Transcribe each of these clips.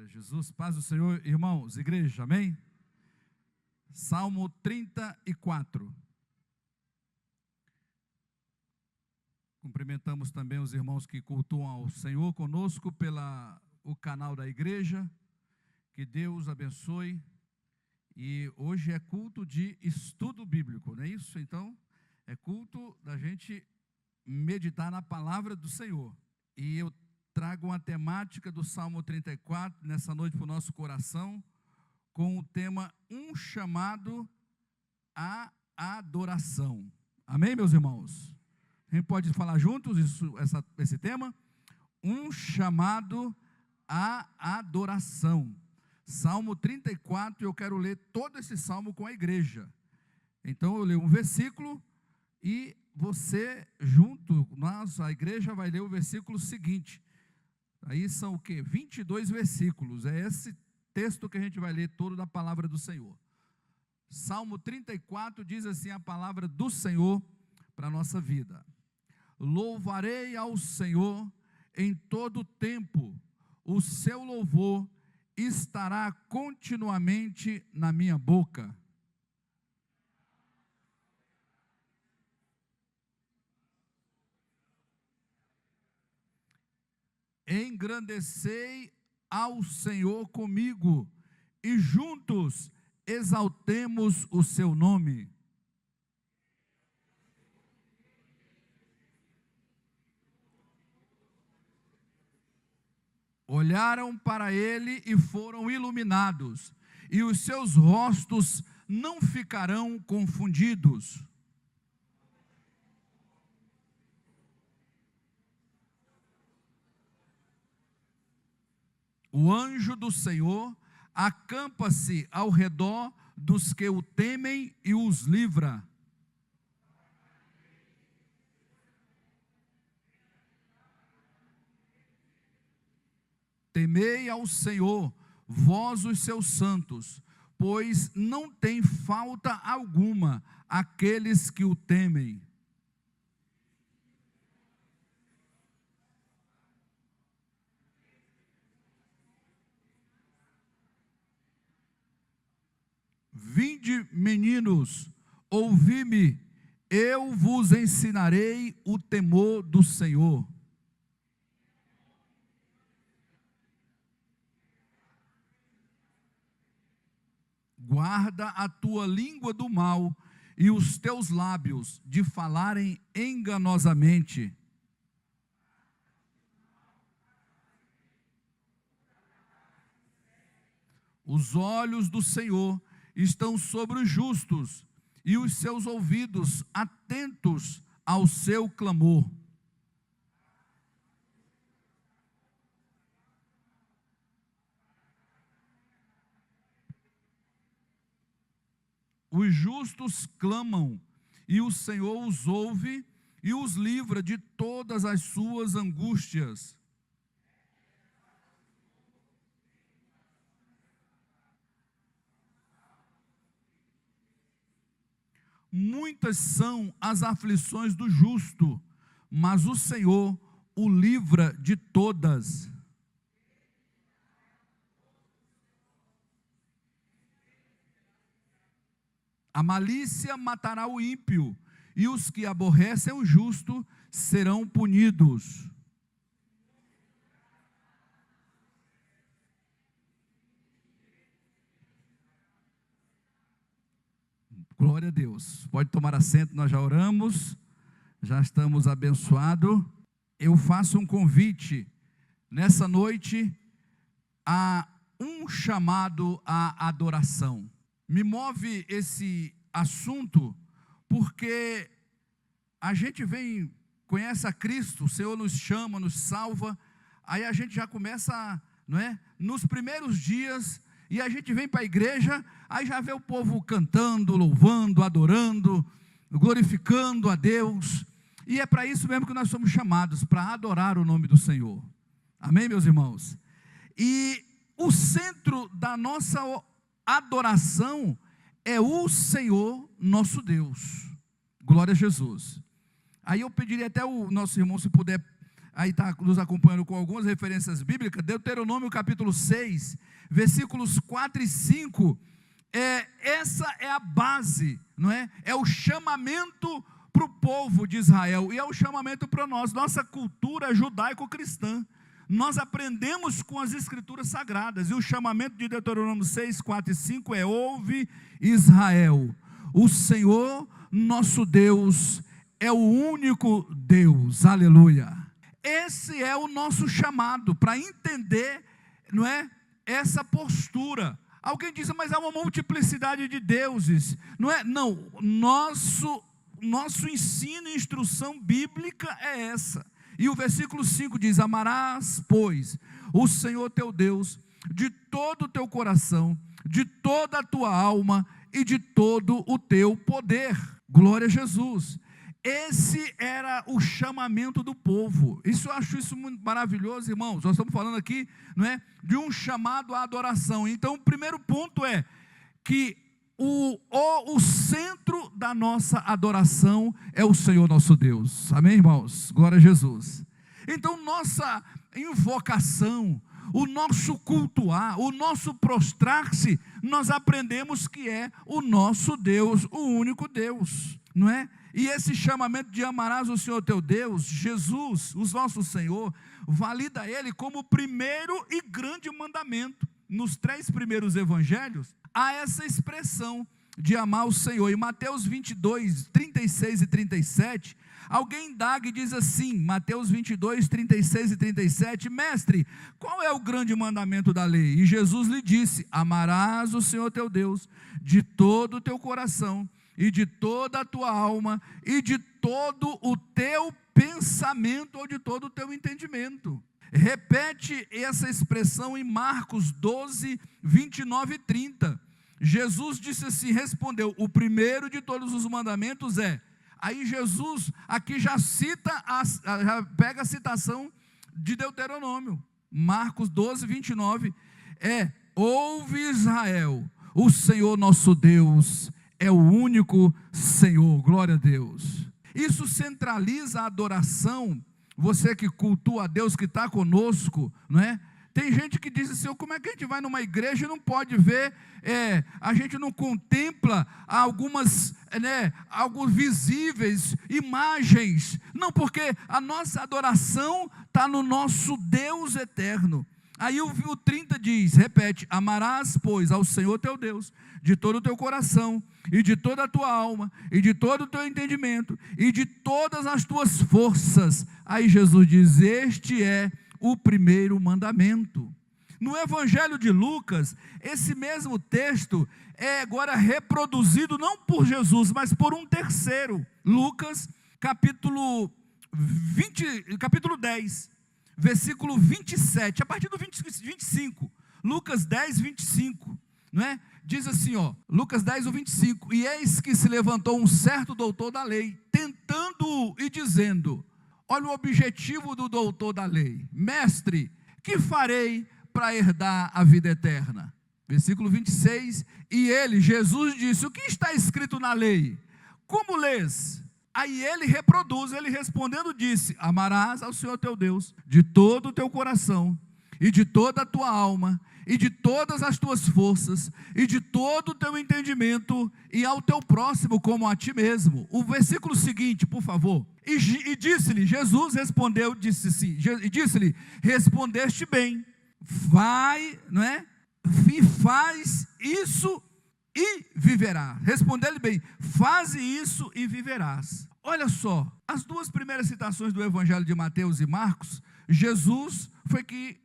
Glória a Jesus, paz do Senhor, irmãos, igreja, amém? Salmo 34. Cumprimentamos também os irmãos que cultuam ao Senhor conosco o canal da igreja. Que Deus abençoe. E hoje é culto de estudo bíblico, não é isso? Então, é culto da gente meditar na palavra do Senhor. E eu trago uma temática do Salmo 34 nessa noite para o nosso coração, com o tema Um Chamado à Adoração. Amém, meus irmãos? A gente pode falar juntos esse tema? Um chamado à adoração. Salmo 34, eu quero ler todo esse salmo com a igreja. Então eu leio um versículo e você, junto, a igreja vai ler o versículo seguinte. Aí são o quê? 22 versículos. É esse texto que a gente vai ler todo da palavra do Senhor. Salmo 34 diz assim a palavra do Senhor para a nossa vida. Louvarei ao Senhor em todo tempo, o seu louvor estará continuamente na minha boca. Engrandecei ao Senhor comigo, e juntos exaltemos o seu nome. Olharam para ele e foram iluminados, e os seus rostos não ficarão confundidos. O anjo do Senhor acampa-se ao redor dos que o temem e os livra. Temei ao Senhor, vós os seus santos, pois não tem falta alguma aqueles que o temem. Vinde, meninos, ouvi-me, eu vos ensinarei o temor do Senhor. Guarda a tua língua do mal e os teus lábios de falarem enganosamente. Os olhos do Senhor estão sobre os justos, e os seus ouvidos atentos ao seu clamor. Os justos clamam, e o Senhor os ouve, e os livra de todas as suas angústias. Muitas são as aflições do justo, mas o Senhor o livra de todas. A malícia matará o ímpio, e os que aborrecem o justo serão punidos. Glória a Deus. Pode tomar assento, nós já oramos, já estamos abençoados. Eu faço um convite nessa noite a um chamado à adoração. Me move esse assunto porque a gente conhece a Cristo, o Senhor nos chama, nos salva, aí a gente já começa, não é? Nos primeiros dias, e a gente vem para a igreja, aí já vê o povo cantando, louvando, adorando, glorificando a Deus, e é para isso mesmo que nós somos chamados, para adorar o nome do Senhor. Amém, meus irmãos? E o centro da nossa adoração é o Senhor nosso Deus. Glória a Jesus. Aí eu pediria até o nosso irmão, se puder aí está nos acompanhando com algumas referências bíblicas, Deuteronômio capítulo 6, versículos 4 e 5, essa é a base, não é? É o chamamento para o povo de Israel, e é o chamamento para nós, nossa cultura judaico-cristã. Nós aprendemos com as escrituras sagradas, e o chamamento de Deuteronômio 6, 4 e 5 é: ouve Israel, o Senhor nosso Deus é o único Deus, aleluia. Esse é o nosso chamado, para entender, não é, essa postura. Alguém diz, mas há uma multiplicidade de deuses, não é? Não, nosso ensino e instrução bíblica é essa. E o versículo 5 diz: amarás, pois, o Senhor teu Deus de todo o teu coração, de toda a tua alma e de todo o teu poder. Glória a Jesus. Esse era o chamamento do povo. Eu acho isso muito maravilhoso, irmãos. Nós estamos falando aqui, não é, de um chamado à adoração. Então, o primeiro ponto é que o centro da nossa adoração é o Senhor nosso Deus. Amém, irmãos? Glória a Jesus. Então, nossa invocação, o nosso cultuar, o nosso prostrar-se, nós aprendemos que é o nosso Deus, o único Deus, não é? E esse chamamento de amarás o Senhor teu Deus, Jesus, o nosso Senhor, valida ele como o primeiro e grande mandamento. Nos 3 primeiros evangelhos, há essa expressão de amar o Senhor. Em Mateus 22, 36 e 37, alguém indaga e diz assim, Mateus 22, 36 e 37, mestre, qual é o grande mandamento da lei? E Jesus lhe disse, amarás o Senhor teu Deus de todo o teu coração, e de toda a tua alma, e de todo o teu pensamento, ou de todo o teu entendimento. Repete essa expressão em Marcos 12, 29 e 30. Jesus disse assim, respondeu, o primeiro de todos os mandamentos é, aí Jesus aqui já pega a citação de Deuteronômio, Marcos 12, 29, ouve Israel, o Senhor nosso Deus é o único Senhor, glória a Deus. Isso centraliza a adoração. Você que cultua a Deus, que está conosco, não é? Tem gente que diz assim, como é que a gente vai numa igreja e não pode ver, a gente não contempla alguns visíveis, imagens. Não, porque a nossa adoração está no nosso Deus eterno. Aí o 30 diz, repete, amarás, pois, ao Senhor teu Deus, de todo o teu coração, e de toda a tua alma, e de todo o teu entendimento, e de todas as tuas forças. Aí Jesus diz, este é o primeiro mandamento. No Evangelho de Lucas, esse mesmo texto é agora reproduzido, não por Jesus, mas por um terceiro. Lucas, capítulo 10, versículo 27, a partir do 25, Lucas 10, 25, não é? Diz assim, Lucas 10, 25, e eis que se levantou um certo doutor da lei, tentando-o e dizendo, olha o objetivo do doutor da lei, mestre, que farei para herdar a vida eterna? Versículo 26, e ele, Jesus disse, o que está escrito na lei? Como lês? Aí ele reproduz, ele respondendo disse, amarás ao Senhor teu Deus, de todo o teu coração, e de toda a tua alma, e de todas as tuas forças, e de todo o teu entendimento, e ao teu próximo como a ti mesmo. O versículo seguinte, por favor. E disse-lhe, Jesus respondeu, disse-lhe, respondeste bem, vai, não é? E faz isso e viverá. Respondeu-lhe bem, faze isso e viverás. Olha só, as 2 primeiras citações do Evangelho de Mateus e Marcos, Jesus foi que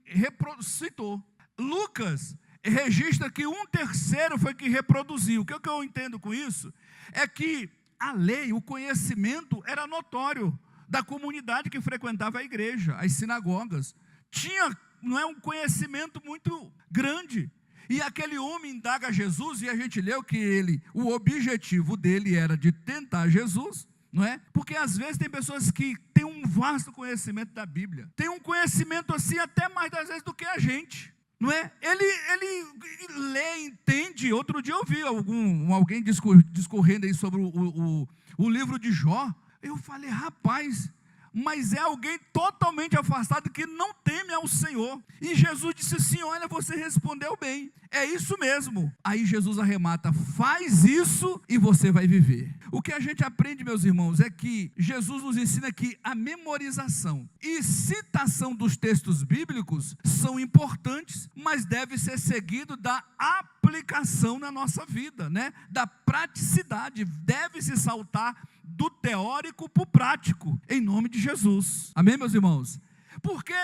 citou. Lucas registra que um terceiro foi que reproduziu. O que eu entendo com isso? É que a lei, o conhecimento era notório da comunidade que frequentava a igreja, as sinagogas. Tinha, não é, um conhecimento muito grande. E aquele homem indaga Jesus, e a gente leu que o objetivo dele era de tentar Jesus, não é? Porque às vezes tem pessoas que têm um vasto conhecimento da Bíblia, tem um conhecimento assim até mais das vezes do que a gente, não é? Ele lê, entende. Outro dia eu vi alguém discorrendo aí sobre o livro de Jó. Eu falei, rapaz, mas é alguém totalmente afastado que não teme ao Senhor. E Jesus disse assim: olha, você respondeu bem, é isso mesmo. Aí Jesus arremata: faz isso e você vai viver. O que a gente aprende, meus irmãos, é que Jesus nos ensina que a memorização e citação dos textos bíblicos são importantes, mas deve ser seguido da aplicação na nossa vida, né? Da praticidade, deve-se saltar do teórico para o prático, em nome de Jesus. Amém, meus irmãos? Porque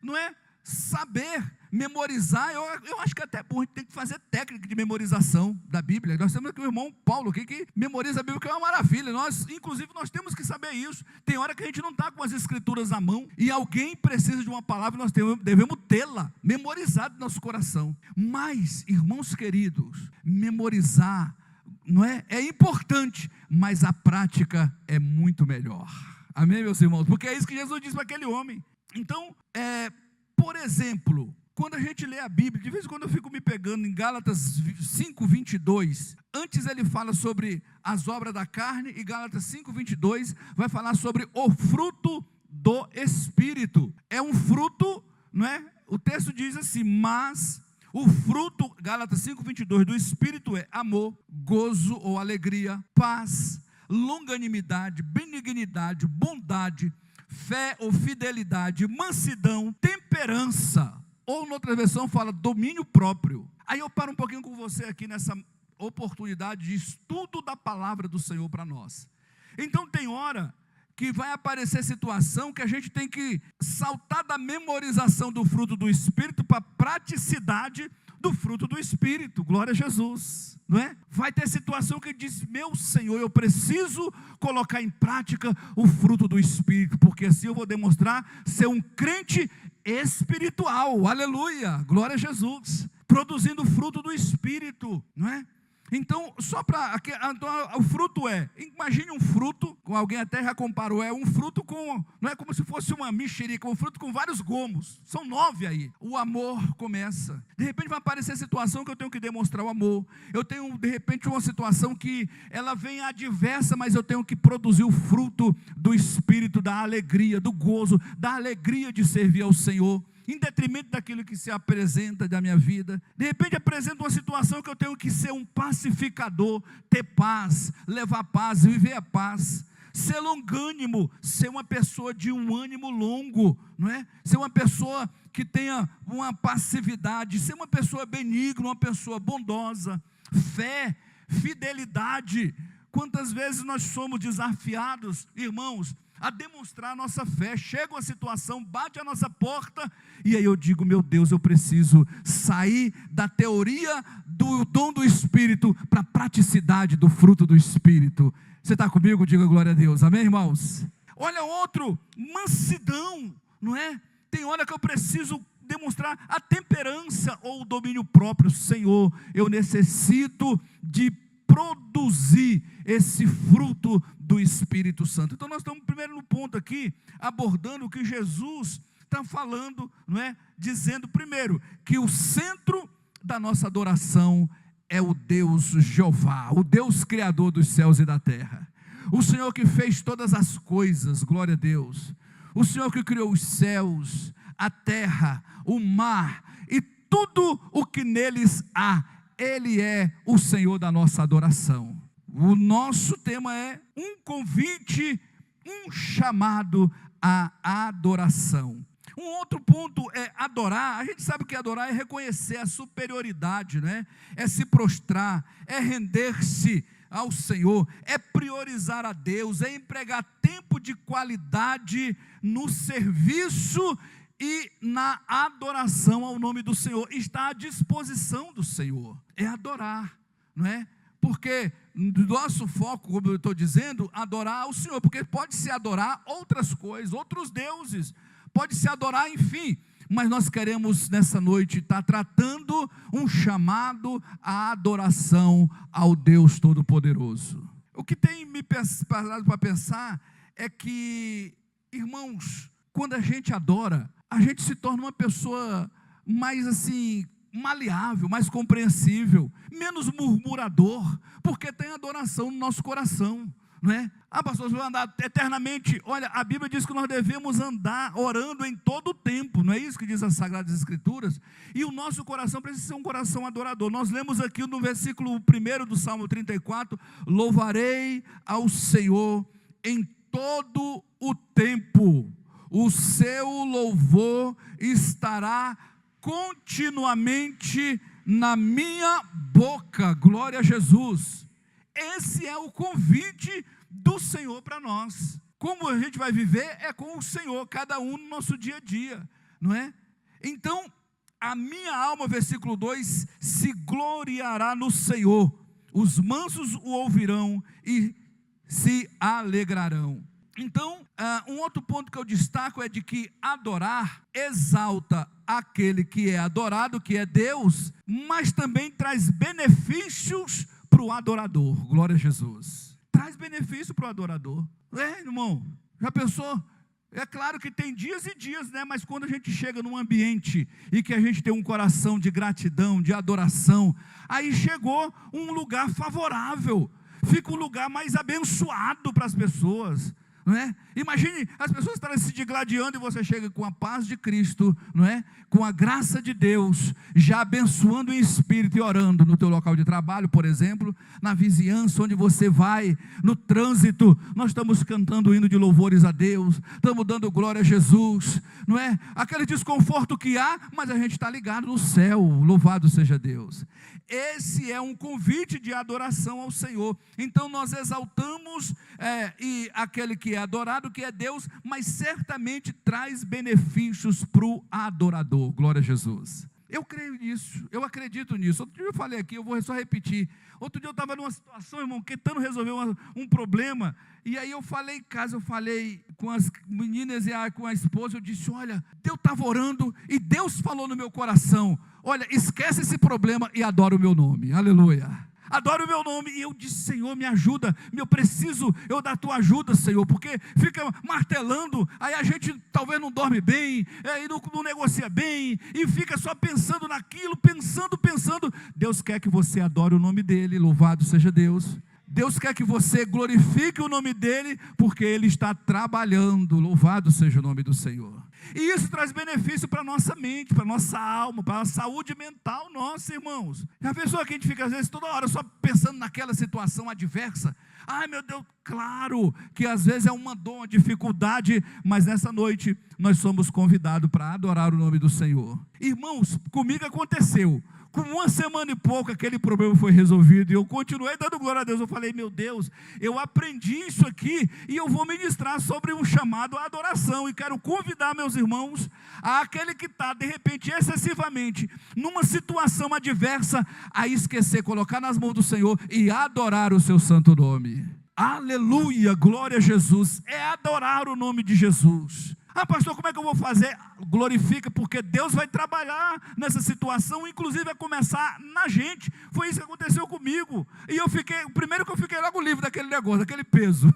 não é saber memorizar, eu acho que até bom, a gente tem que fazer técnica de memorização da Bíblia. Nós temos aqui o irmão Paulo aqui, que memoriza a Bíblia, que é uma maravilha. Inclusive, nós temos que saber isso. Tem hora que a gente não está com as escrituras à mão, e alguém precisa de uma palavra, nós devemos tê-la memorizada no nosso coração. Mas, irmãos queridos, memorizar não é importante, mas a prática é muito melhor. Amém, meus irmãos? Porque é isso que Jesus disse para aquele homem. Então, por exemplo, quando a gente lê a Bíblia, de vez em quando eu fico me pegando em Gálatas 5:22, antes ele fala sobre as obras da carne, e Gálatas 5:22 vai falar sobre o fruto do Espírito. É um fruto, não é? O texto diz assim: mas o fruto, Gálatas 5:22, do Espírito é amor, gozo ou alegria, paz, longanimidade, benignidade, bondade, fé ou fidelidade, mansidão, temperança. Ou noutra versão fala domínio próprio. Aí eu paro um pouquinho com você aqui nessa oportunidade de estudo da palavra do Senhor para nós. Então tem hora que vai aparecer situação que a gente tem que saltar da memorização do fruto do Espírito para a praticidade do fruto do Espírito. Glória a Jesus, não é? Vai ter situação que diz: meu Senhor, eu preciso colocar em prática o fruto do Espírito, porque assim eu vou demonstrar ser um crente espiritual. Aleluia, glória a Jesus, produzindo o fruto do Espírito, não é? Então, o fruto imagine um fruto, com alguém até já comparou, um fruto com, não é como se fosse uma mexerica, um fruto com vários gomos, são 9 aí. O amor começa, de repente vai aparecer situação que eu tenho que demonstrar o amor, eu tenho de repente uma situação que ela vem adversa, mas eu tenho que produzir o fruto do Espírito, da alegria, do gozo, da alegria de servir ao Senhor, em detrimento daquilo que se apresenta da minha vida. De repente apresenta uma situação que eu tenho que ser um pacificador, ter paz, levar paz, viver a paz, ser longânimo, ser uma pessoa de um ânimo longo, não é? Ser uma pessoa que tenha uma passividade, ser uma pessoa benigna, uma pessoa bondosa, fé, fidelidade. Quantas vezes nós somos desafiados, irmãos, a demonstrar a nossa fé? Chega uma situação, bate a nossa porta, e aí eu digo: meu Deus, eu preciso sair da teoria do dom do Espírito para a praticidade do fruto do Espírito. Você está comigo? Diga glória a Deus. Amém, irmãos? Olha outro, mansidão, não é? Tem hora que eu preciso demonstrar a temperança ou o domínio próprio. Senhor, eu necessito de produzir esse fruto do Espírito Santo. Então nós estamos primeiro no ponto aqui, abordando o que Jesus está falando, não é? Dizendo primeiro, que o centro da nossa adoração é o Deus Jeová, o Deus Criador dos céus e da terra, o Senhor que fez todas as coisas, glória a Deus, o Senhor que criou os céus, a terra, o mar e tudo o que neles há. Ele é o Senhor da nossa adoração. O nosso tema é um convite, um chamado à adoração. Um outro ponto é adorar. A gente sabe que adorar é reconhecer a superioridade, né? É se prostrar, é render-se ao Senhor, é priorizar a Deus, é empregar tempo de qualidade no serviço e na adoração ao nome do Senhor. Está à disposição do Senhor, é adorar, não é? Porque do nosso foco, como eu estou dizendo, adorar ao Senhor, porque pode-se adorar outras coisas, outros deuses, pode-se adorar, enfim, mas nós queremos nessa noite estar tratando um chamado à adoração ao Deus Todo-Poderoso. O que tem me parado para pensar é que, irmãos, quando a gente adora, a gente se torna uma pessoa mais assim, maleável, mais compreensível, menos murmurador, porque tem adoração no nosso coração, não é? Ah, pastor, você vai andar eternamente. Olha, a Bíblia diz que nós devemos andar orando em todo o tempo, não é isso que diz as Sagradas Escrituras? E o nosso coração precisa ser um coração adorador. Nós lemos aqui no versículo 1 do Salmo 34, louvarei ao Senhor em todo o tempo, o seu louvor estará continuamente na minha boca. Glória a Jesus. Esse é o convite do Senhor para nós. Como a gente vai viver é com o Senhor, cada um no nosso dia a dia, não é? Então, a minha alma, versículo 2, se gloriará no Senhor, os mansos o ouvirão e se alegrarão. Então, um outro ponto que eu destaco é de que adorar exalta aquele que é adorado, que é Deus, mas também traz benefícios para o adorador. Glória a Jesus. Traz benefício para o adorador. Irmão, já pensou? É claro que tem dias e dias, né? Mas quando a gente chega num ambiente e que a gente tem um coração de gratidão, de adoração, aí chegou um lugar favorável, fica um lugar mais abençoado para as pessoas, não é? Imagine as pessoas estarem se digladiando e você chega com a paz de Cristo, não é? Com a graça de Deus, já abençoando em espírito e orando no teu local de trabalho, por exemplo, na vizinhança onde você vai, no trânsito, nós estamos cantando o hino de louvores a Deus, estamos dando glória a Jesus, não é? Aquele desconforto que há, mas a gente está ligado no céu, louvado seja Deus. Esse é um convite de adoração ao Senhor. Então nós exaltamos e aquele que é adorado, que é Deus, mas certamente traz benefícios para o adorador. Glória a Jesus. Eu creio nisso, eu acredito nisso. Outro dia eu falei aqui, eu vou só repetir. Outro dia eu estava numa situação, irmão, tentando resolver um problema, e aí eu falei em casa, eu falei com as meninas e com a esposa, eu disse, olha, eu estava orando, e Deus falou no meu coração, olha, esquece esse problema e adora o meu nome, aleluia. Adoro o meu nome, e eu disse, Senhor, me ajuda, eu preciso da tua ajuda, Senhor, porque fica martelando, aí a gente talvez não dorme bem, aí não negocia bem, e fica só pensando naquilo, pensando, Deus quer que você adore o nome dEle, louvado seja Deus. Deus quer que você glorifique o nome dEle, porque Ele está trabalhando, louvado seja o nome do Senhor. E isso traz benefício para a nossa mente, para a nossa alma, para a saúde mental nossa, irmãos. Já pensou que a gente fica às vezes toda hora só pensando naquela situação adversa? Ai meu Deus, claro que às vezes é uma dor, uma dificuldade, mas nessa noite nós somos convidados para adorar o nome do Senhor. Irmãos, comigo aconteceu. Com uma semana e pouco aquele problema foi resolvido e eu continuei dando glória a Deus. Eu falei, meu Deus, eu aprendi isso aqui e eu vou ministrar sobre um chamado à adoração. E quero convidar meus irmãos, aquele que está de repente excessivamente numa situação adversa, a esquecer, colocar nas mãos do Senhor e adorar o seu santo nome. Aleluia, glória a Jesus. É adorar o nome de Jesus. Ah, pastor, como é que eu vou fazer? Glorifica, porque Deus vai trabalhar nessa situação, inclusive vai começar na gente. Foi isso que aconteceu comigo. E eu fiquei, primeiro que eu fiquei logo livre daquele negócio, daquele peso.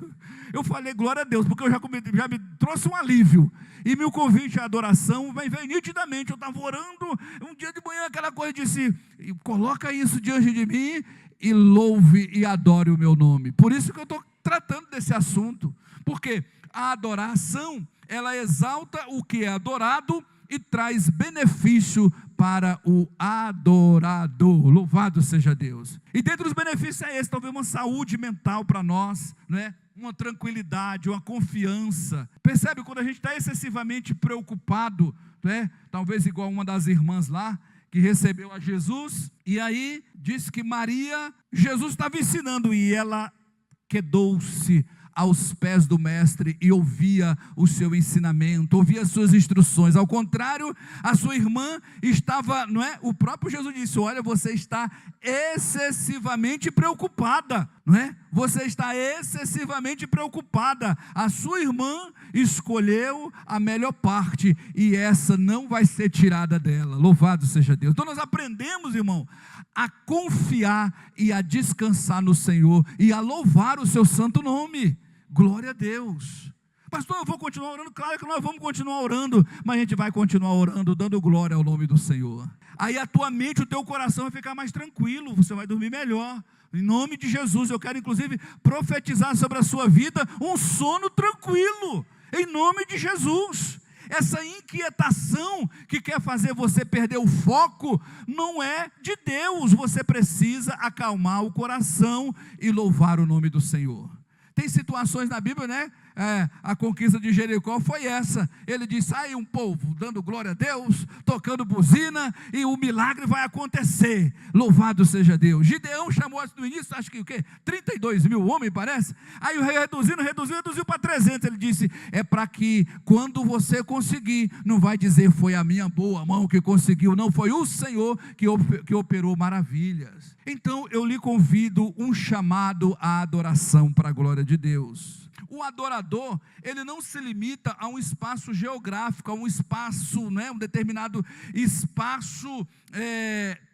Eu falei, glória a Deus, porque eu já me trouxe um alívio. E meu convite à adoração veio nitidamente. Eu estava orando, um dia de manhã, aquela coisa, disse, coloca isso diante de mim e louve e adore o meu nome. Por isso que eu estou tratando desse assunto, porque a adoração, ela exalta o que é adorado e traz benefício para o adorador. Louvado seja Deus. E dentro dos benefícios é esse, talvez uma saúde mental para nós, né? Uma tranquilidade, uma confiança. Percebe quando a gente está excessivamente preocupado, né? Talvez igual uma das irmãs lá, que recebeu a Jesus, e aí disse que Maria, Jesus estava ensinando, e ela quedou-se aos pés do mestre e ouvia o seu ensinamento, ouvia as suas instruções. Ao contrário, a sua irmã estava, não é? O próprio Jesus disse, olha, você está excessivamente preocupada, não é? Você está excessivamente preocupada. A sua irmã escolheu a melhor parte e essa não vai ser tirada dela. Louvado seja Deus. Então nós aprendemos, irmão, a confiar e a descansar no Senhor e a louvar o seu santo nome. Glória a Deus. Pastor, eu vou continuar orando? Claro que nós vamos continuar orando, mas a gente vai continuar orando, dando glória ao nome do Senhor. Aí a tua mente, o teu coração vai ficar mais tranquilo, você vai dormir melhor. Em nome de Jesus, eu quero inclusive profetizar sobre a sua vida um sono tranquilo, em nome de Jesus. Essa inquietação que quer fazer você perder o foco, não é de Deus. Você precisa acalmar o coração e louvar o nome do Senhor. Tem situações na Bíblia, né? A conquista de Jericó foi essa. Ele disse, sai um povo dando glória a Deus, tocando buzina, e o milagre vai acontecer. Louvado seja Deus. Gideão chamou no início, acho que o quê? 32 mil homens, parece. Aí o rei reduziu para 300. Ele disse, é para que quando você conseguir, não vai dizer foi a minha boa mão que conseguiu, não, foi o Senhor que operou maravilhas. Então eu lhe convido um chamado à adoração para a glória de Deus. O adorador, ele não se limita a um espaço geográfico, a um espaço, né, um determinado espaço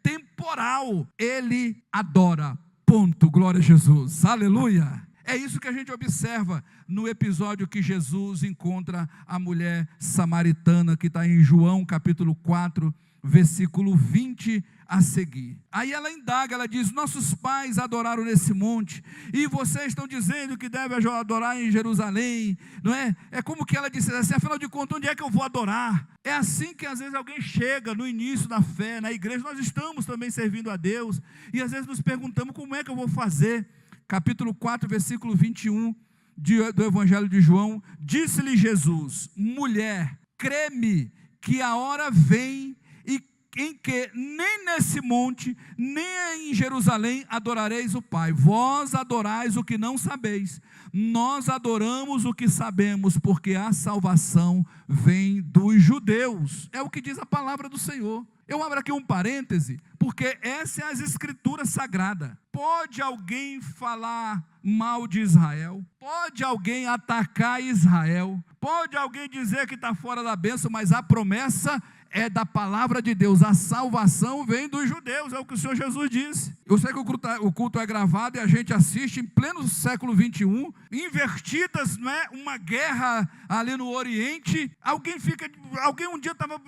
temporal. Ele adora, ponto, glória a Jesus, aleluia. É isso que a gente observa no episódio que Jesus encontra a mulher samaritana, que está em João capítulo 4, versículo 20 a seguir. Aí ela indaga, ela diz, nossos pais adoraram nesse monte, e vocês estão dizendo que deve adorar em Jerusalém, não é? É como que ela disse assim, afinal de contas, onde é que eu vou adorar? É assim que às vezes alguém chega no início da fé, na igreja, nós estamos também servindo a Deus, e às vezes nos perguntamos, como é que eu vou fazer? Capítulo 4, versículo 21 do Evangelho de João, disse-lhe Jesus, mulher, crê-me que a hora vem em que nem nesse monte, nem em Jerusalém adorareis o Pai. Vós adorais o que não sabeis, nós adoramos o que sabemos, porque a salvação vem dos judeus. É o que diz a palavra do Senhor. Eu abro aqui um parêntese, porque essa é as escrituras sagradas. Pode alguém falar mal de Israel? Pode alguém atacar Israel? Pode alguém dizer que está fora da bênção, mas a promessa é da palavra de Deus, a salvação vem dos judeus, é o que o Senhor Jesus disse. Eu sei que o culto é gravado e a gente assiste em pleno século 21, invertidas, não é? Uma guerra ali no Oriente. Alguém um dia estava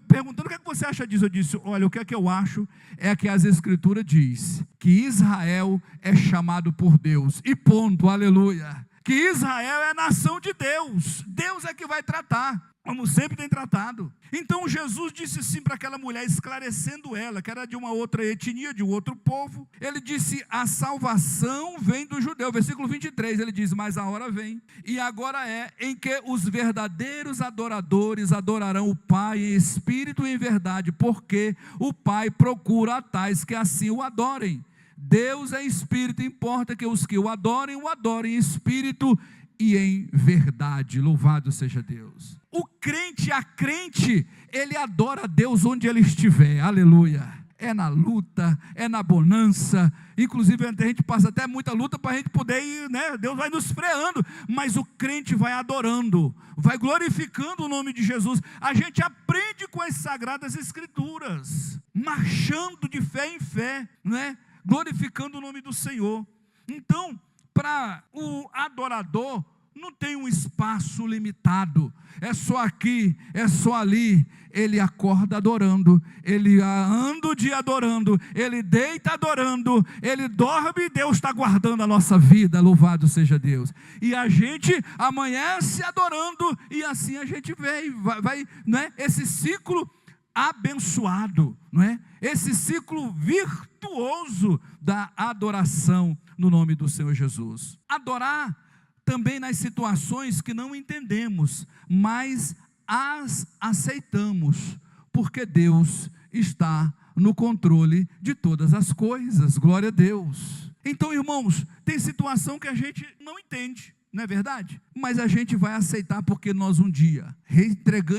perguntando, o que é que você acha disso? Eu disse, olha, o que é que eu acho é que as escrituras diz que Israel é chamado por Deus, e ponto, aleluia. Que Israel é a nação de Deus, Deus é que vai tratar, como sempre tem tratado. Então Jesus disse sim para aquela mulher, esclarecendo ela, que era de uma outra etnia, de um outro povo. Ele disse, a salvação vem do judeu. Versículo 23, ele diz, mas a hora vem, e agora é, em que os verdadeiros adoradores adorarão o Pai em espírito e em verdade, porque o Pai procura a tais que assim o adorem. Deus é espírito, importa que os que o adorem em espírito e em verdade. Louvado seja Deus. O crente, a crente, ele adora a Deus onde ele estiver, aleluia. É na luta, é na bonança, inclusive a gente passa até muita luta para a gente poder ir, né? Deus vai nos freando, mas o crente vai adorando, vai glorificando o nome de Jesus. A gente aprende com as sagradas escrituras, marchando de fé em fé, né? Glorificando o nome do Senhor. Então, para o adorador, não tem um espaço limitado, é só aqui, é só ali. Ele acorda adorando, ele anda o dia adorando, ele deita adorando, ele dorme e Deus está guardando a nossa vida, louvado seja Deus. E a gente amanhece adorando, e assim a gente vai, não é? Esse ciclo abençoado, não é? Esse ciclo virtuoso da adoração no nome do Senhor Jesus. Adorar também nas situações que não entendemos, mas as aceitamos, porque Deus está no controle de todas as coisas, glória a Deus. Então, irmãos, tem situação que a gente não entende, não é verdade? Mas a gente vai aceitar, porque nós um dia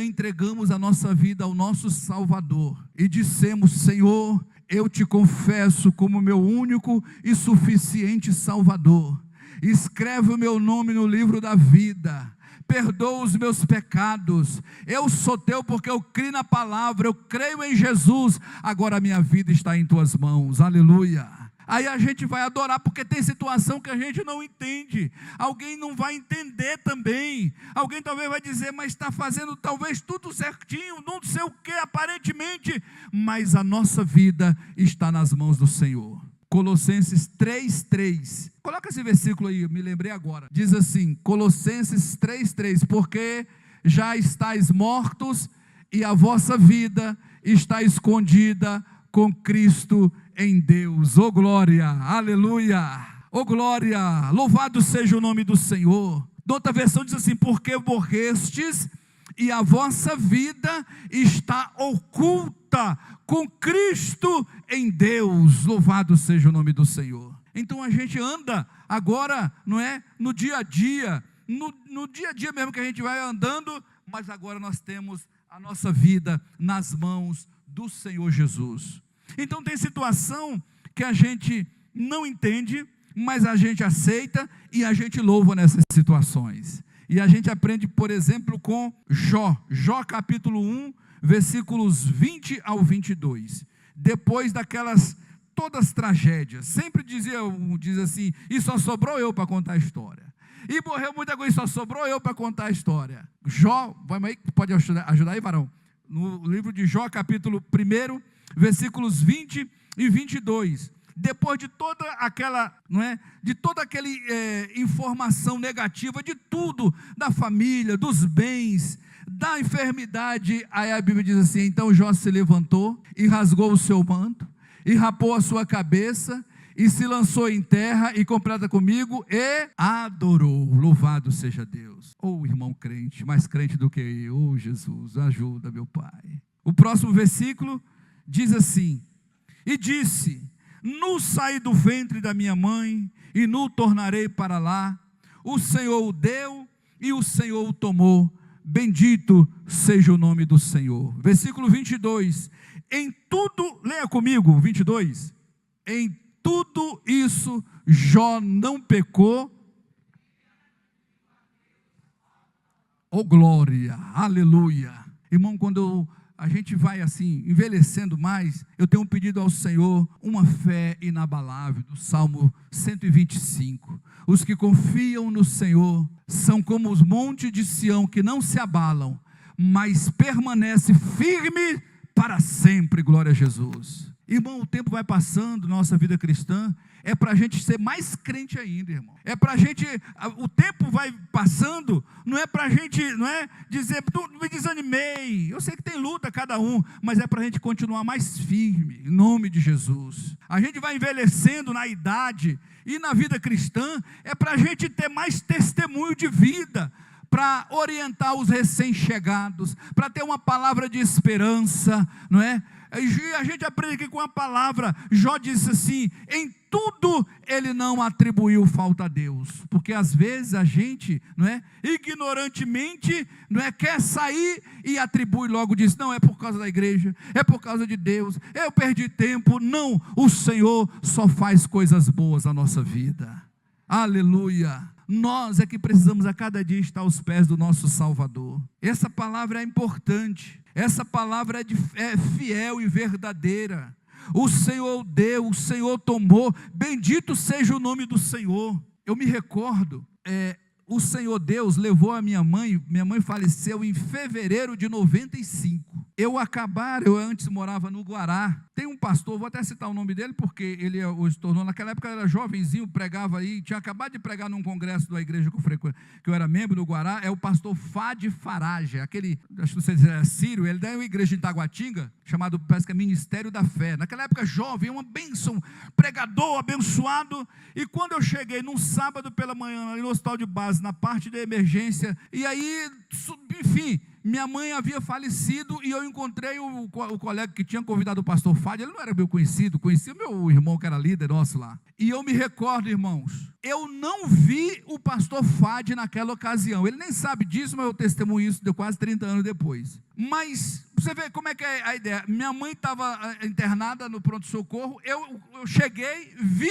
entregamos a nossa vida ao nosso Salvador, e dissemos, Senhor, eu te confesso como meu único e suficiente Salvador, escreve o meu nome no livro da vida, perdoa os meus pecados, eu sou teu porque eu creio na palavra, eu creio em Jesus, agora a minha vida está em tuas mãos, aleluia. Aí a gente vai adorar, porque tem situação que a gente não entende. Alguém não vai entender também. Alguém talvez vai dizer, mas está fazendo talvez tudo certinho, não sei o que aparentemente, mas a nossa vida está nas mãos do Senhor. Colossenses 3:3. Coloca esse versículo aí, eu me lembrei agora. Diz assim, Colossenses 3:3, porque já estáis mortos e a vossa vida está escondida com Cristo em Deus. Oh glória, aleluia, oh glória, louvado seja o nome do Senhor. Outra versão diz assim, porque morrestes e a vossa vida está oculta com Cristo em Deus. Louvado seja o nome do Senhor. Então a gente anda agora, não é, no dia a dia, no dia a dia mesmo que a gente vai andando, mas agora nós temos a nossa vida nas mãos do Senhor Jesus. Então tem situação que a gente não entende, mas a gente aceita e a gente louva nessas situações. E a gente aprende, por exemplo, com Jó capítulo 1, versículos 20 ao 22. Depois daquelas todas tragédias, sempre diz assim, e só sobrou eu para contar a história. E morreu muita coisa, e só sobrou eu para contar a história. Jó, vamos aí, pode ajudar aí, varão? No livro de Jó, capítulo 1, versículos 20 e 22. Depois de toda aquela, não é, de toda aquela informação negativa, de tudo, da família, dos bens, da enfermidade, aí a Bíblia diz assim, então Jó se levantou e rasgou o seu manto, e rapou a sua cabeça, e se lançou em terra, e completa comigo, e adorou. Louvado seja Deus. Oh irmão crente, mais crente do que eu, oh Jesus, ajuda meu Pai. O próximo versículo diz assim, e disse, nu saí do ventre da minha mãe, e nu tornarei para lá, o Senhor o deu, e o Senhor o tomou, bendito seja o nome do Senhor. Versículo 22, em tudo, leia comigo, 22, em tudo isso, Jó não pecou, oh glória, aleluia. Irmão, quando a gente vai assim, envelhecendo mais, eu tenho pedido ao Senhor uma fé inabalável, do Salmo 125, os que confiam no Senhor, são como os montes de Sião, que não se abalam, mas permanece firme para sempre, glória a Jesus. Irmão, o tempo vai passando, nossa vida cristã, é para a gente ser mais crente ainda, irmão. É para a gente, o tempo vai passando, não é para a gente, não é dizer, me desanimei. Eu sei que tem luta cada um, mas é para a gente continuar mais firme, em nome de Jesus. A gente vai envelhecendo na idade e na vida cristã, é para a gente ter mais testemunho de vida, para orientar os recém-chegados, para ter uma palavra de esperança, não é? E a gente aprende aqui com a palavra, Jó disse assim, em tudo ele não atribuiu falta a Deus, porque às vezes a gente, não é, ignorantemente, não é, quer sair e atribui logo, diz, não, é por causa da igreja, é por causa de Deus, eu perdi tempo. Não, o Senhor só faz coisas boas na nossa vida, aleluia. Nós é que precisamos a cada dia estar aos pés do nosso Salvador. Essa palavra é importante, essa palavra é fiel e verdadeira. O Senhor deu, o Senhor tomou, bendito seja o nome do Senhor. Eu me recordo, o Senhor Deus levou a minha mãe faleceu em fevereiro de 95. Eu antes morava no Guará, tem um pastor, vou até citar o nome dele, porque ele hoje tornou, naquela época era jovenzinho, pregava aí, tinha acabado de pregar num congresso da igreja que eu era membro do Guará, é o pastor Fadi Farage, aquele, acho que não sei se era sírio, ele tem uma igreja em Taguatinga, chamado, parece que é Ministério da Fé, naquela época jovem, uma bênção, pregador abençoado, e quando eu cheguei num sábado pela manhã, ali no hospital de base, na parte de emergência, e aí, enfim, minha mãe havia falecido, e eu encontrei o colega que tinha convidado o pastor Fadi, ele não era meu conhecido, conhecia o meu irmão que era líder nosso lá, e eu me recordo, irmãos, eu não vi o pastor Fadi naquela ocasião, ele nem sabe disso, mas eu testemunho isso de quase 30 anos depois, mas você vê como é que é a ideia, minha mãe estava internada no pronto-socorro, eu cheguei, vi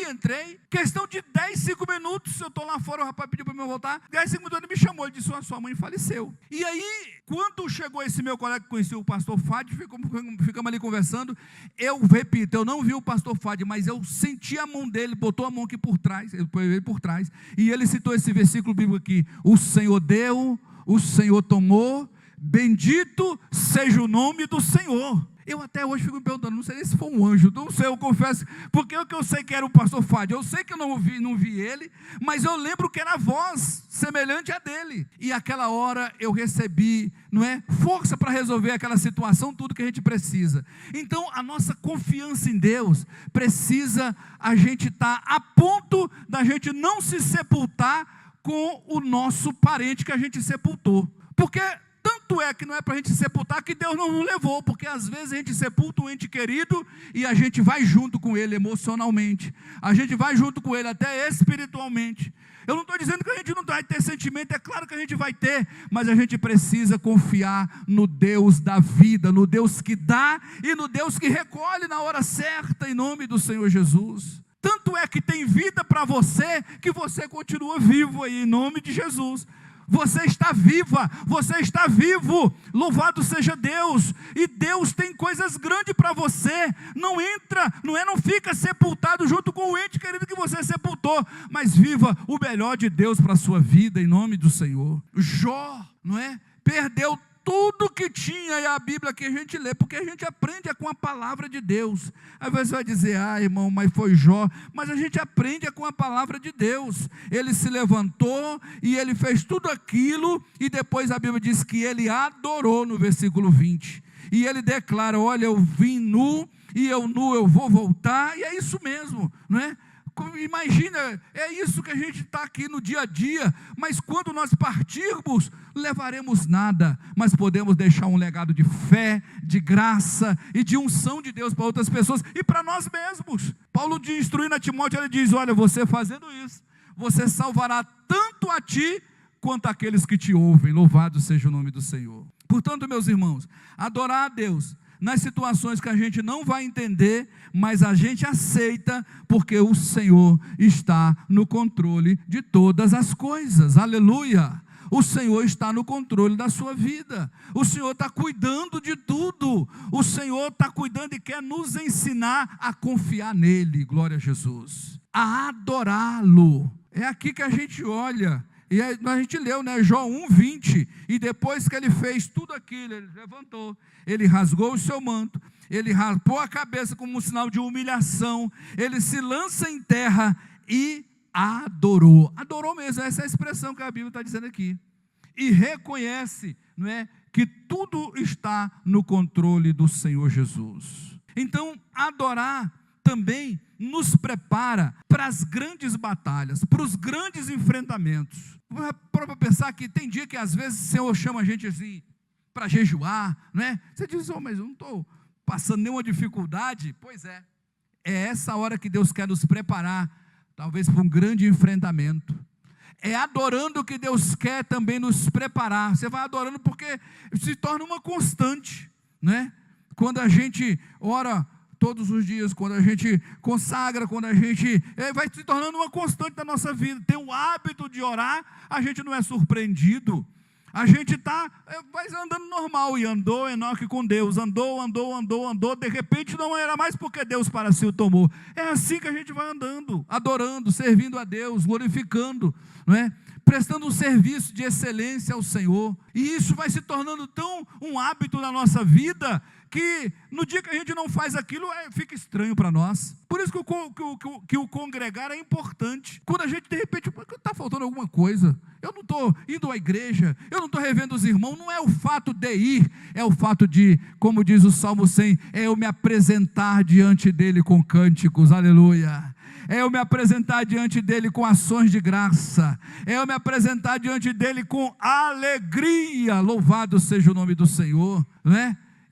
entrei, questão de 10, 5 minutos, eu estou lá fora, o rapaz pediu para eu voltar, 10, 5 minutos ele me chamou, ele disse, sua mãe faleceu. E aí, quando chegou esse meu colega que conhecia o pastor Fábio, ficamos ali conversando, eu repito, eu não vi o pastor Fábio, mas eu senti a mão dele, botou a mão aqui por trás, ele pôs ele por trás, e ele citou esse versículo bíblico aqui, o Senhor deu, o Senhor tomou, bendito seja o nome do Senhor. Eu até hoje fico me perguntando, não sei se foi um anjo, não sei, eu confesso, porque o que eu sei que era o pastor Fábio, eu sei que eu não vi ele, mas eu lembro que era a voz semelhante à dele, e aquela hora eu recebi, força para resolver aquela situação, tudo que a gente precisa. Então a nossa confiança em Deus, precisa a gente estar a ponto da gente não se sepultar com o nosso parente que a gente sepultou, porque tanto é que não é para a gente sepultar que Deus não nos levou, porque às vezes a gente sepulta um ente querido e a gente vai junto com ele emocionalmente, a gente vai junto com ele até espiritualmente. Eu não estou dizendo que a gente não vai ter sentimento, é claro que a gente vai ter, mas a gente precisa confiar no Deus da vida, no Deus que dá e no Deus que recolhe na hora certa, em nome do Senhor Jesus. Tanto é que tem vida para você, que você continua vivo aí, em nome de Jesus. Você está viva, você está vivo, louvado seja Deus, e Deus tem coisas grandes para você, não fica sepultado junto com o ente querido que você sepultou, mas viva o melhor de Deus para a sua vida, em nome do Senhor. Jó, perdeu tudo que tinha, e a Bíblia que a gente lê, porque a gente aprende com a palavra de Deus. Às vezes vai dizer, irmão, mas foi Jó, mas a gente aprende com a palavra de Deus. Ele se levantou, e ele fez tudo aquilo, e depois a Bíblia diz que ele adorou, no versículo 20, e ele declara, olha, eu vim nu, e eu nu eu vou voltar, e é isso mesmo, Imagina, é isso que a gente está aqui no dia a dia, mas quando nós partirmos, levaremos nada, mas podemos deixar um legado de fé, de graça e de unção de Deus para outras pessoas e para nós mesmos. Paulo instruindo a Timóteo, ele diz, olha, você fazendo isso, você salvará tanto a ti, quanto aqueles que te ouvem, louvado seja o nome do Senhor. Portanto, meus irmãos, adorar a Deus nas situações que a gente não vai entender, mas a gente aceita, porque o Senhor está no controle de todas as coisas, aleluia. O Senhor está no controle da sua vida, o Senhor está cuidando de tudo, o Senhor está cuidando e quer nos ensinar a confiar nele, glória a Jesus, a adorá-lo. É aqui que a gente olha, e a gente leu, Jó 1:20, e depois que ele fez tudo aquilo, ele levantou, ele rasgou o seu manto, ele raspou a cabeça como um sinal de humilhação, ele se lança em terra e adorou mesmo, essa é a expressão que a Bíblia está dizendo aqui, e reconhece, que tudo está no controle do Senhor Jesus. Então, adorar também nos prepara para as grandes batalhas, para os grandes enfrentamentos. Para pensar que tem dia que às vezes o Senhor chama a gente assim, para jejuar, Você diz, mas eu não estou passando nenhuma dificuldade. Pois é essa hora que Deus quer nos preparar, talvez para um grande enfrentamento. É adorando que Deus quer também nos preparar. Você vai adorando porque se torna uma constante, Quando a gente ora todos os dias, quando a gente consagra, quando a gente vai se tornando uma constante da nossa vida, tem o hábito de orar, a gente não é surpreendido, a gente vai andando normal, e andou Enoque com Deus, andou, de repente não era mais porque Deus para si o tomou, é assim que a gente vai andando, adorando, servindo a Deus, glorificando, prestando um serviço de excelência ao Senhor, e isso vai se tornando tão um hábito na nossa vida, que no dia que a gente não faz aquilo, fica estranho para nós. Por isso que o congregar é importante. Quando a gente de repente, está faltando alguma coisa, eu não estou indo à igreja, eu não estou revendo os irmãos, não é o fato de ir, é o fato de, como diz o Salmo 100, é eu me apresentar diante dele com cânticos, aleluia. É eu me apresentar diante dele com ações de graça, é eu me apresentar diante dele com alegria, louvado seja o nome do Senhor,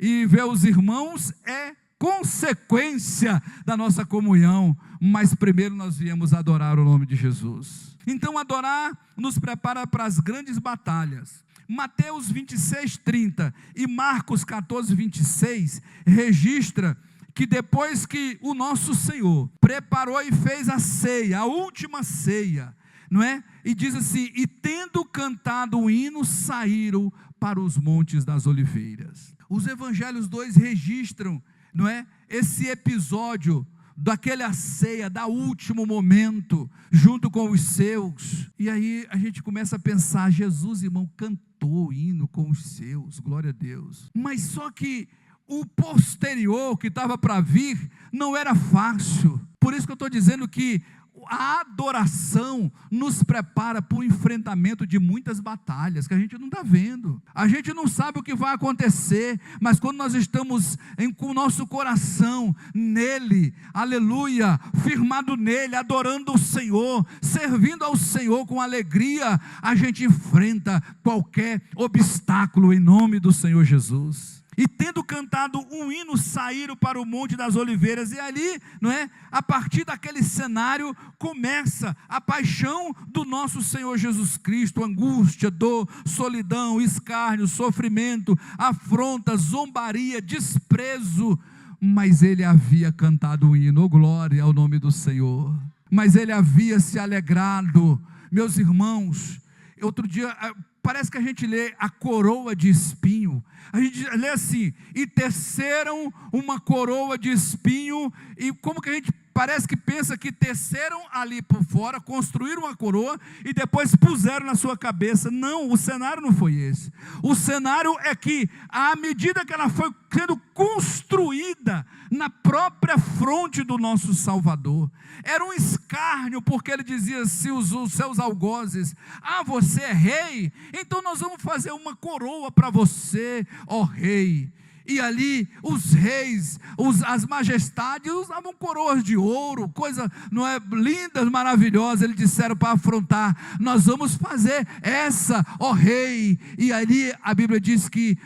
E ver os irmãos é consequência da nossa comunhão, mas primeiro nós viemos adorar o nome de Jesus. Então adorar nos prepara para as grandes batalhas. Mateus 26:30 e Marcos 14:26 registra que depois que o nosso Senhor preparou e fez a ceia, a última ceia, não é? E diz assim: e tendo cantado o hino, saíram para os montes das oliveiras. Os evangelhos 2 registram, não é, esse episódio daquela ceia, da último momento, junto com os seus. E aí a gente começa a pensar: Jesus, irmão, cantou o hino com os seus, glória a Deus. Mas só que o posterior que estava para vir não era fácil. Por isso que eu estou dizendo que a adoração nos prepara para o enfrentamento de muitas batalhas que a gente não está vendo. A gente não sabe o que vai acontecer, mas quando nós estamos com o nosso coração nele, aleluia, firmado nele, adorando o Senhor, servindo ao Senhor com alegria, a gente enfrenta qualquer obstáculo em nome do Senhor Jesus. E tendo cantado um hino, saíram para o Monte das Oliveiras. E ali, não é? A partir daquele cenário, começa a paixão do nosso Senhor Jesus Cristo. Angústia, dor, solidão, escárnio, sofrimento, afronta, zombaria, desprezo. Mas ele havia cantado um hino, oh, glória ao nome do Senhor. Mas ele havia se alegrado. Meus irmãos, outro dia, parece que a gente lê a coroa de espinho. A gente lê assim: e teceram uma coroa de espinho. E como que a gente parece que pensa que teceram ali por fora, construíram uma coroa e depois puseram na sua cabeça. Não, o cenário não foi esse. O cenário é que, à medida que ela foi sendo construída na própria fronte do nosso Salvador, era um escárnio, porque ele dizia assim, os seus algozes: ah, você é rei? Então nós vamos fazer uma coroa para você, ó rei. E ali os reis, as majestades usavam coroas de ouro, coisa, não é, lindas, maravilhosas. Eles disseram para afrontar: nós vamos fazer essa, ó rei. E ali a Bíblia diz que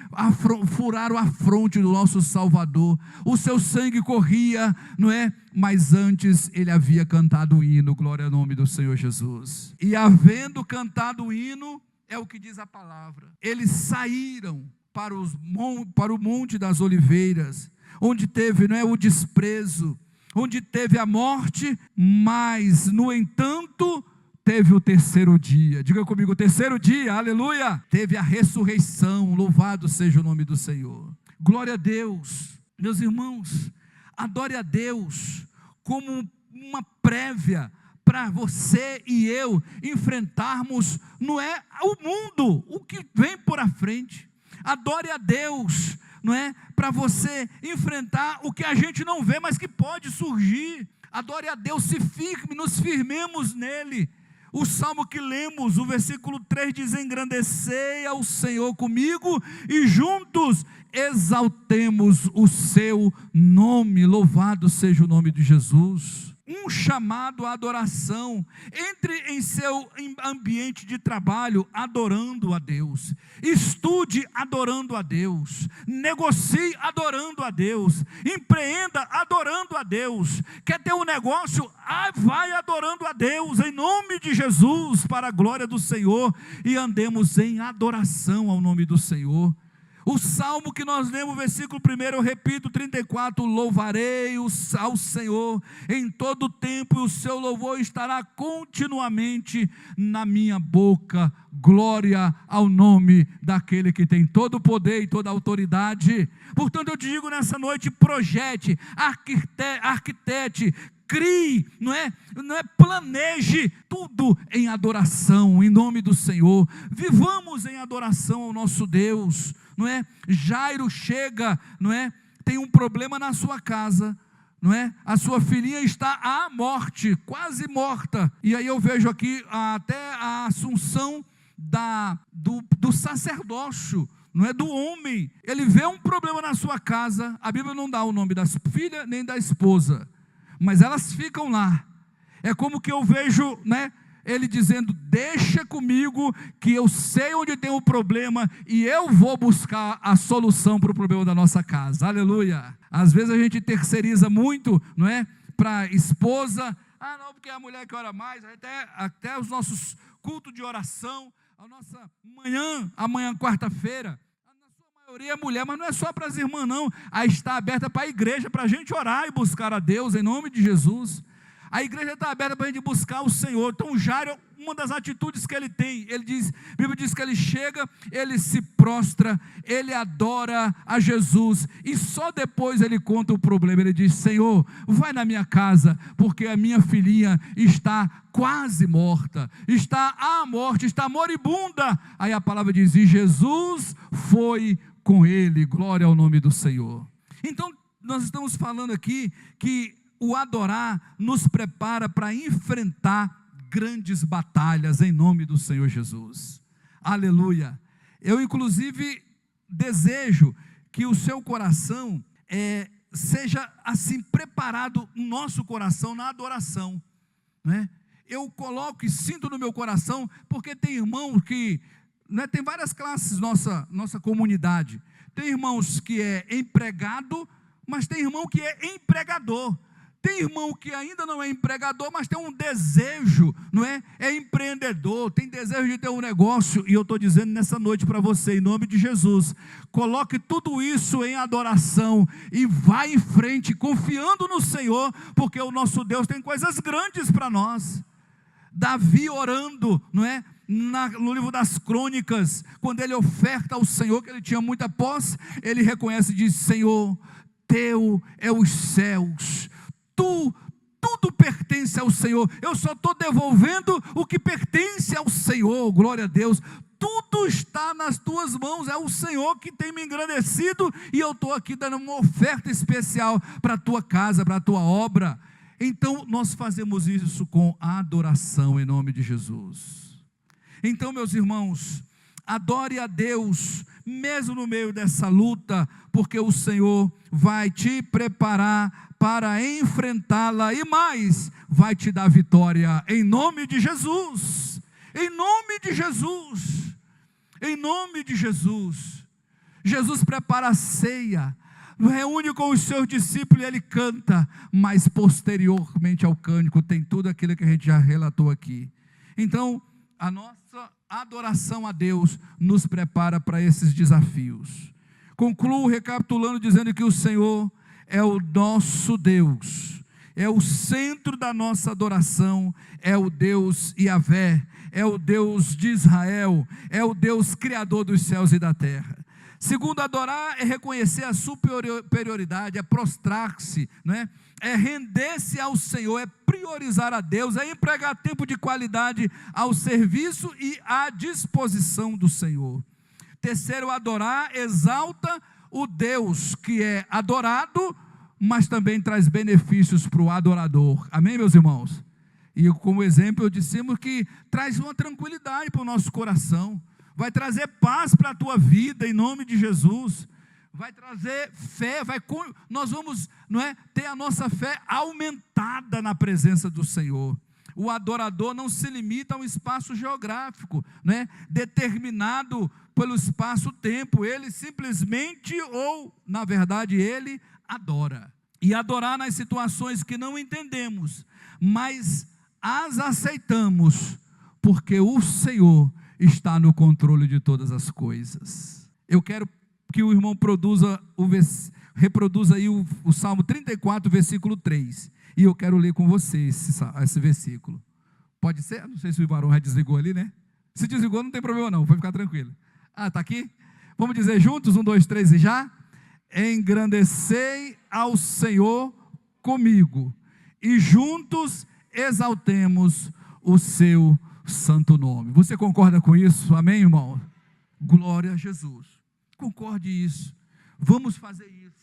furaram a fronte do nosso Salvador. O seu sangue corria, não é? Mas antes ele havia cantado o hino, glória ao nome do Senhor Jesus. E havendo cantado o hino, é o que diz a palavra, eles saíram para o Monte das Oliveiras, onde teve, não é, o desprezo, onde teve a morte, mas, no entanto, teve o terceiro dia. Diga comigo: o terceiro dia, aleluia. Teve a ressurreição, louvado seja o nome do Senhor. Glória a Deus. Meus irmãos, adore a Deus como uma prévia para você e eu enfrentarmos, não é, o mundo, o que vem por à frente. Adore a Deus, não é? Para você enfrentar o que a gente não vê, mas que pode surgir. Adore a Deus, se firme, nos firmemos nele. O salmo que lemos, o versículo 3 diz: engrandecei ao Senhor comigo e juntos exaltemos o seu nome. Louvado seja o nome de Jesus. Um chamado à adoração. Entre em seu ambiente de trabalho adorando a Deus. Estude adorando a Deus. Negocie adorando a Deus. Empreenda adorando a Deus. Quer ter um negócio? Vai adorando a Deus em nome de Jesus, para a glória do Senhor, e andemos em adoração ao nome do Senhor. O salmo que nós lemos, versículo 1, eu repito, 34, louvarei ao Senhor em todo tempo, e o seu louvor estará continuamente na minha boca. Glória ao nome daquele que tem todo o poder e toda a autoridade. Portanto, eu te digo nessa noite: projete, arquitete, crie, não é, planeje tudo em adoração, em nome do Senhor. Vivamos em adoração ao nosso Deus, não é? Jairo chega, não é? Tem um problema na sua casa, não é? A sua filhinha está à morte, quase morta. E aí eu vejo aqui até a assunção do sacerdócio, não é, do homem. Ele vê um problema na sua casa. A Bíblia não dá o nome da filha nem da esposa, mas elas ficam lá. É como que eu vejo, né, ele dizendo: deixa comigo, que eu sei onde tem o problema e eu vou buscar a solução para o problema da nossa casa. Aleluia. Às vezes a gente terceiriza muito, não é, para a esposa. Ah, não, porque é a mulher que ora mais. Até os nossos cultos de oração, a nossa amanhã quarta-feira, na sua A maioria é mulher, mas não é só para as irmãs, não. Aí está aberta para a igreja, para a gente orar e buscar a Deus, em nome de Jesus. A igreja está aberta para a gente buscar o Senhor. Então, Jairo, uma das atitudes que ele tem, a Bíblia diz que ele chega, ele se prostra, ele adora a Jesus, e só depois ele conta o problema. Ele diz: Senhor, vai na minha casa, porque a minha filhinha está quase morta, está à morte, está moribunda. Aí a palavra diz: e Jesus foi com ele. Glória ao nome do Senhor. Então, nós estamos falando aqui que o adorar nos prepara para enfrentar grandes batalhas em nome do Senhor Jesus. Aleluia. Eu inclusive desejo que o seu coração seja assim preparado, o nosso coração na adoração, né? Eu coloco e sinto no meu coração, porque tem irmãos que, né, tem várias classes nossa comunidade. Tem irmãos que é empregado, mas tem irmão que é empregador. Tem irmão que ainda não é empregador, mas tem um desejo, não é? É empreendedor, tem desejo de ter um negócio. E eu estou dizendo nessa noite para você, em nome de Jesus, coloque tudo isso em adoração e vá em frente, confiando no Senhor, porque o nosso Deus tem coisas grandes para nós. Davi orando, não é? No livro das Crônicas, quando ele oferta ao Senhor, que ele tinha muita posse, ele reconhece e diz: Senhor, teu é os céus, tudo pertence ao Senhor, eu só estou devolvendo o que pertence ao Senhor. Glória a Deus, tudo está nas tuas mãos, é o Senhor que tem me engrandecido, e eu estou aqui dando uma oferta especial para a tua casa, para a tua obra. Então nós fazemos isso com adoração em nome de Jesus. Então, meus irmãos, adore a Deus, mesmo no meio dessa luta, porque o Senhor vai te preparar para enfrentá-la, e mais, vai te dar vitória, em nome de Jesus, em nome de Jesus, em nome de Jesus. Jesus prepara a ceia, reúne com os seus discípulos e ele canta, mas posteriormente ao cântico tem tudo aquilo que a gente já relatou aqui. Então, a nossa adoração a Deus nos prepara para esses desafios. Concluo recapitulando, dizendo que o Senhor é o nosso Deus, é o centro da nossa adoração, é o Deus Yahvé, é o Deus de Israel, é o Deus criador dos céus e da terra. Segundo, adorar é reconhecer a superioridade, é prostrar-se, né? É render-se ao Senhor, é priorizar a Deus, é empregar tempo de qualidade ao serviço e à disposição do Senhor. Terceiro, adorar exalta o Deus que é adorado, mas também traz benefícios para o adorador. Amém, meus irmãos? E como exemplo, eu dissemos que traz uma tranquilidade para o nosso coração, vai trazer paz para a tua vida, em nome de Jesus, vai trazer fé, nós vamos, não é, ter a nossa fé aumentada na presença do Senhor. O adorador não se limita a um espaço geográfico, né, determinado pelo espaço-tempo. Ele simplesmente, ou na verdade ele adora. E adorar nas situações que não entendemos, mas as aceitamos, porque o Senhor está no controle de todas as coisas. Eu quero que o irmão reproduza aí o Salmo 34, versículo 3. E eu quero ler com você esse versículo. Pode ser? Não sei se o varão já desligou ali, né? Se desligou, não tem problema não, pode ficar tranquilo. Ah, está aqui? Vamos dizer juntos, 1, 2, 3 e já? Engrandecei ao Senhor comigo, e juntos exaltemos o seu santo nome. Você concorda com isso? Amém, irmão? Glória a Jesus. Concorde isso. Vamos fazer isso.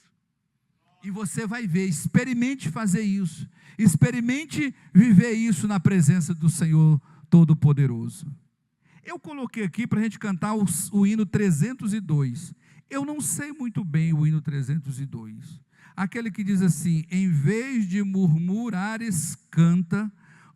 E você vai ver, experimente fazer isso, experimente viver isso na presença do Senhor Todo-Poderoso. Eu coloquei aqui para a gente cantar o hino 302, eu não sei muito bem o hino 302, aquele que diz assim: em vez de murmurares, canta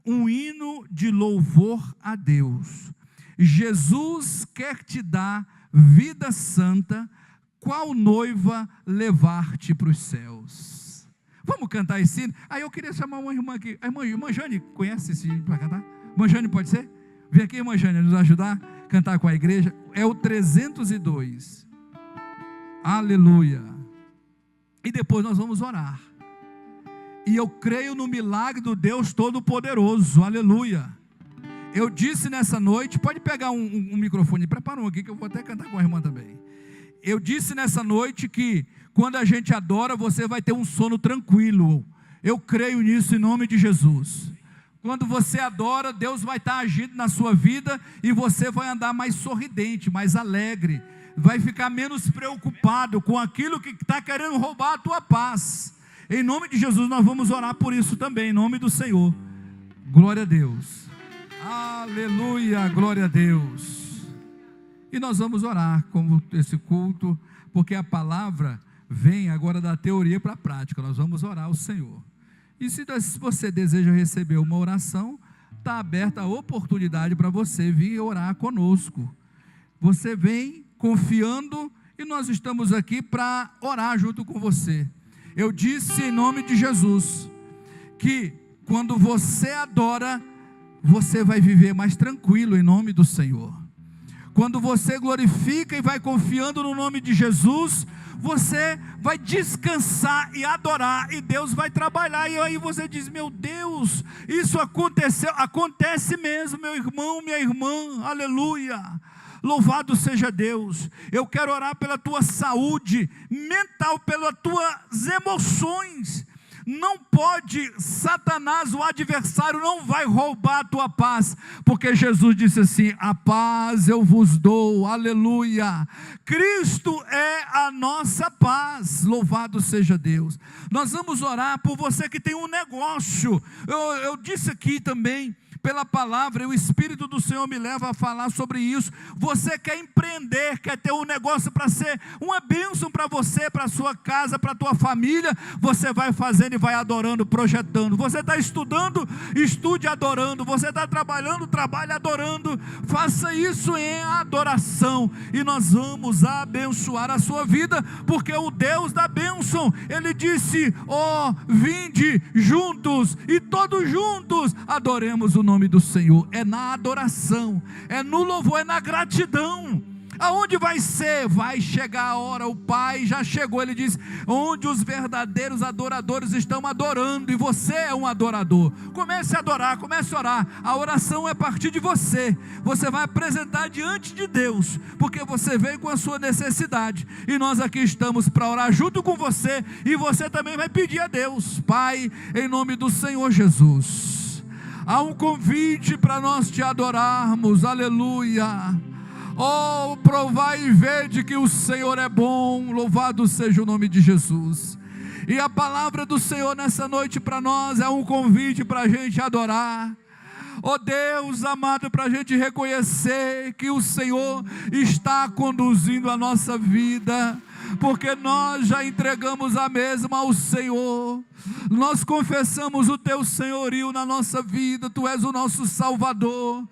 um hino de louvor a Deus, Jesus quer te dar vida santa, qual noiva levar-te para os céus. Vamos cantar esse hino? Aí eu queria chamar uma irmã aqui, a irmã Jane, conhece esse hino para cantar? Irmã Jane, pode ser? Vem aqui, irmã Jane, nos ajudar a cantar com a igreja. É o 302. Aleluia. E depois nós vamos orar. E eu creio no milagre do Deus Todo-Poderoso. Aleluia. Eu disse nessa noite, pode pegar um microfone, prepara um aqui que eu vou até cantar com a irmã também. Eu disse nessa noite que quando a gente adora, você vai ter um sono tranquilo. Eu creio nisso em nome de Jesus. Quando você adora, Deus vai estar agindo na sua vida e você vai andar mais sorridente, mais alegre. Vai ficar menos preocupado com aquilo que está querendo roubar a tua paz. Em nome de Jesus nós vamos orar por isso também, em nome do Senhor. Glória a Deus. Aleluia, glória a Deus. E nós vamos orar com esse culto, porque a palavra vem agora da teoria para a prática. Nós vamos orar ao Senhor. E se você deseja receber uma oração, está aberta a oportunidade para você vir orar conosco. Você vem confiando e nós estamos aqui para orar junto com você. Eu disse em nome de Jesus que quando você adora, você vai viver mais tranquilo em nome do Senhor. Quando você glorifica e vai confiando no nome de Jesus, você vai descansar e adorar, e Deus vai trabalhar. E aí você diz: meu Deus, isso aconteceu, acontece mesmo, meu irmão, minha irmã, aleluia. Louvado seja Deus. Eu quero orar pela tua saúde mental, pelas tuas emoções. Não pode, Satanás, o adversário, não vai roubar a tua paz, porque Jesus disse assim: a paz eu vos dou, aleluia. Cristo é a nossa paz, louvado seja Deus. Nós vamos orar por você que tem um negócio. Eu disse aqui também, pela palavra, e o Espírito do Senhor me leva a falar sobre isso. Você quer empreender, quer ter um negócio para ser uma bênção para você, para a sua casa, para a tua família, você vai fazendo e vai adorando, projetando. Você está estudando, estude adorando. Você está trabalhando, trabalhe adorando. Faça isso em adoração, e nós vamos abençoar a sua vida, porque o Deus da bênção, Ele disse: ó, vinde juntos, e todos juntos adoremos o nome do Senhor. É na adoração, é no louvor, é na gratidão. Aonde vai ser? Vai chegar a hora, o Pai já chegou, Ele diz: onde os verdadeiros adoradores estão adorando, e você é um adorador. Comece a adorar, comece a orar. A oração é a partir de você. Você vai apresentar diante de Deus, porque você veio com a sua necessidade, e nós aqui estamos para orar junto com você, e você também vai pedir a Deus: Pai, em nome do Senhor Jesus, há um convite para nós te adorarmos, aleluia. Oh, provai e vede que o Senhor é bom, louvado seja o nome de Jesus. E a palavra do Senhor nessa noite para nós é um convite para a gente adorar. Oh Deus amado, para a gente reconhecer que o Senhor está conduzindo a nossa vida, porque nós já entregamos a mesma ao Senhor. Nós confessamos o teu senhorio na nossa vida. Tu és o nosso Salvador.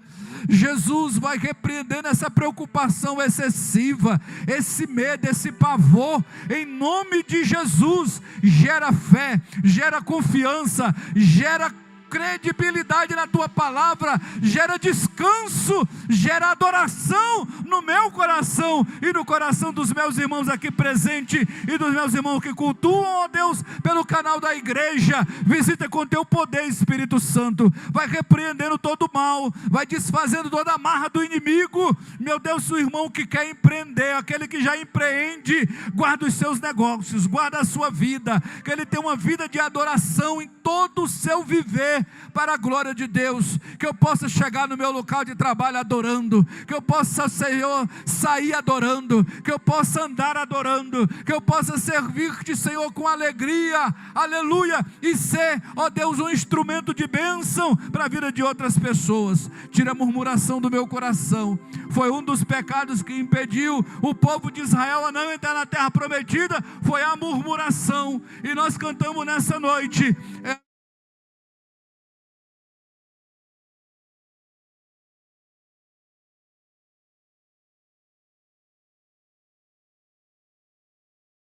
Jesus vai repreendendo essa preocupação excessiva, esse medo, esse pavor, em nome de Jesus. Gera fé, gera confiança, gera credibilidade na tua palavra, gera descanso, gera adoração no meu coração e no coração dos meus irmãos aqui presentes e dos meus irmãos que cultuam, ó Deus, pelo canal da igreja. Visita com teu poder, Espírito Santo, vai repreendendo todo o mal, vai desfazendo toda a amarra do inimigo. Meu Deus, o irmão que quer empreender, aquele que já empreende, guarda os seus negócios, guarda a sua vida, que ele tenha uma vida de adoração em todo o seu viver, para a glória de Deus. Que eu possa chegar no meu local de trabalho adorando, que eu possa, Senhor, sair adorando, que eu possa andar adorando, que eu possa servir-te, Senhor, com alegria, aleluia, e ser, ó Deus, um instrumento de bênção para a vida de outras pessoas. Tira a murmuração do meu coração. Foi um dos pecados que impediu o povo de Israel a não entrar na terra prometida, foi a murmuração, e nós cantamos nessa noite: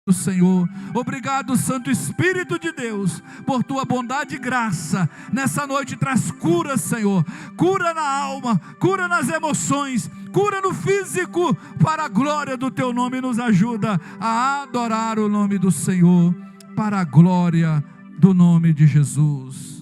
do Senhor. Obrigado, Santo Espírito de Deus, por tua bondade e graça. Nessa noite traz cura, Senhor, cura na alma, cura nas emoções, cura no físico, para a glória do teu nome. Nos ajuda a adorar o nome do Senhor, para a glória do nome de Jesus.